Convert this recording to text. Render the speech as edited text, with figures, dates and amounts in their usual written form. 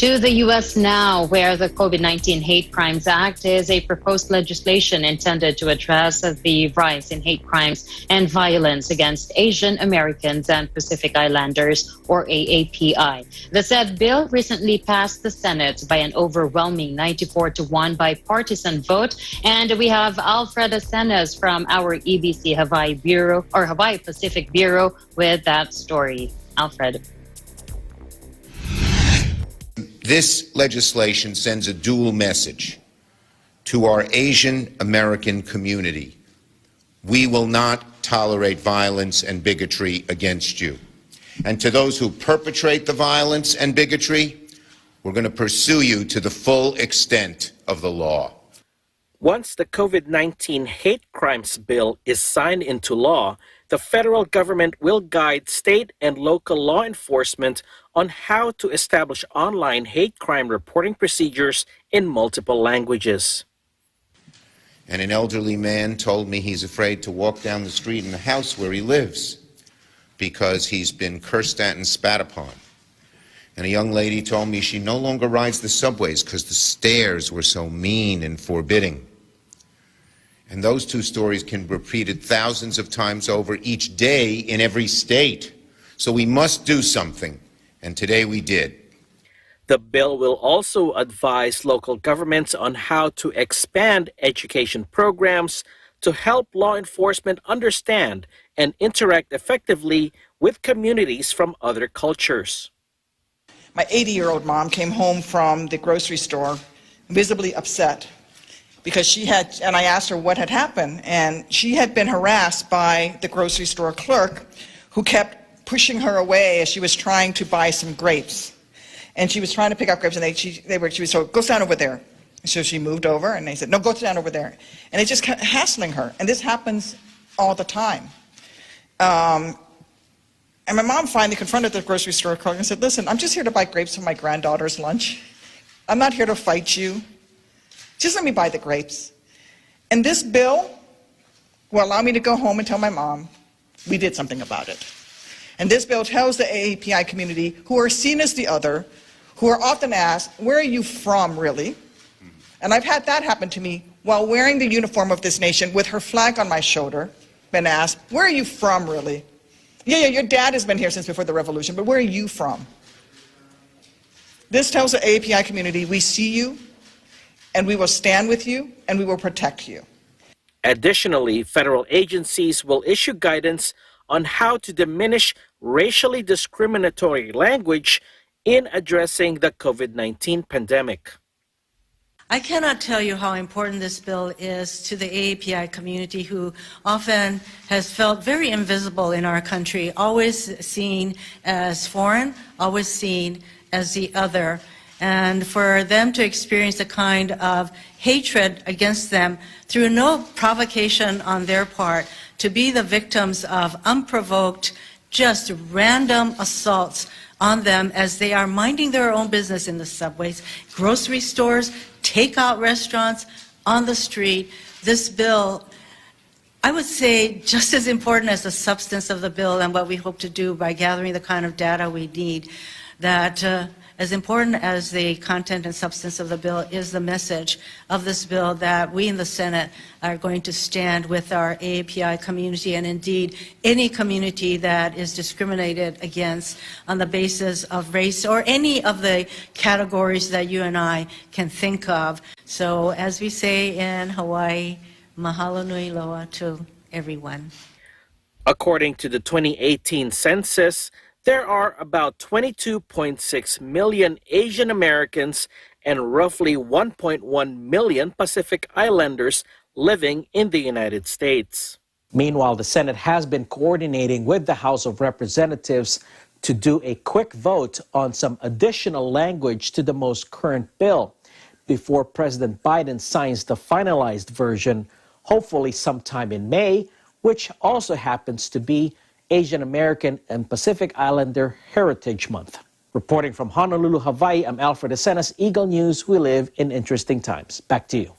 To the U.S. now, where the COVID-19 Hate Crimes Act is a proposed legislation intended to address the rise in hate crimes and violence against Asian Americans and Pacific Islanders, or AAPI. The said bill recently passed the Senate by an overwhelming 94-1 bipartisan vote, and we have Alfred Acenas from our EBC Hawaii-Pacific Bureau with that story. Alfred. This legislation sends a dual message to our Asian American community. We will not tolerate violence and bigotry against you. And to those who perpetrate the violence and bigotry, we're going to pursue you to the full extent of the law. Once the COVID-19 hate crimes bill is signed into law, the federal government will guide state and local law enforcement on how to establish online hate crime reporting procedures in multiple languages. And an elderly man told me he's afraid to walk down the street in the house where he lives because he's been cursed at and spat upon. And a young lady told me she no longer rides the subways because the stairs were so mean and forbidding. And those two stories can be repeated thousands of times over each day in every state. So we must do something, and today we did. The bill will also advise local governments on how to expand education programs to help law enforcement understand and interact effectively with communities from other cultures. My 80-year-old mom came home from the grocery store visibly upset because and I asked her what had happened, and she had been harassed by the grocery store clerk who kept pushing her away as she was trying to buy some grapes. And she was trying to pick up grapes, and she was told, go stand over there. So she moved over, and they said, no, go stand over there. And it just kept hassling her, and this happens all the time. And my mom finally confronted the grocery store clerk and said, listen, I'm just here to buy grapes for my granddaughter's lunch. I'm not here to fight you. Just let me buy the grapes. And this bill will allow me to go home and tell my mom we did something about it. And this bill tells the AAPI community, who are seen as the other, who are often asked, where are you from, really? And I've had that happen to me while wearing the uniform of this nation with her flag on my shoulder, been asked, where are you from, really? Yeah, your dad has been here since before the revolution, but where are you from? This tells the AAPI community, we see you, and we will stand with you, and we will protect you. Additionally, federal agencies will issue guidance on how to diminish racially discriminatory language in addressing the COVID-19 pandemic. I cannot tell you how important this bill is to the AAPI community, who often has felt very invisible in our country, always seen as foreign, always seen as the other. And for them to experience the kind of hatred against them through no provocation on their part, to be the victims of unprovoked, just random assaults on them as they are minding their own business in the subways, grocery stores, takeout restaurants, on the street. This bill, I would say, just as important as the substance of the bill and what we hope to do by gathering the kind of data we need, that as important as the content and substance of the bill is the message of this bill, that we in the Senate are going to stand with our AAPI community, and indeed any community that is discriminated against on the basis of race or any of the categories that you and I can think of. So as we say in Hawaii, mahalo nui loa to everyone. According to the 2018 census, there are about 22.6 million Asian Americans and roughly 1.1 million Pacific Islanders living in the United States. Meanwhile, the Senate has been coordinating with the House of Representatives to do a quick vote on some additional language to the most current bill before President Biden signs the finalized version, hopefully sometime in May, which also happens to be Asian American and Pacific Islander Heritage Month. Reporting from Honolulu, Hawaii, I'm Alfred Acenas, Eagle News. We live in interesting times. Back to you.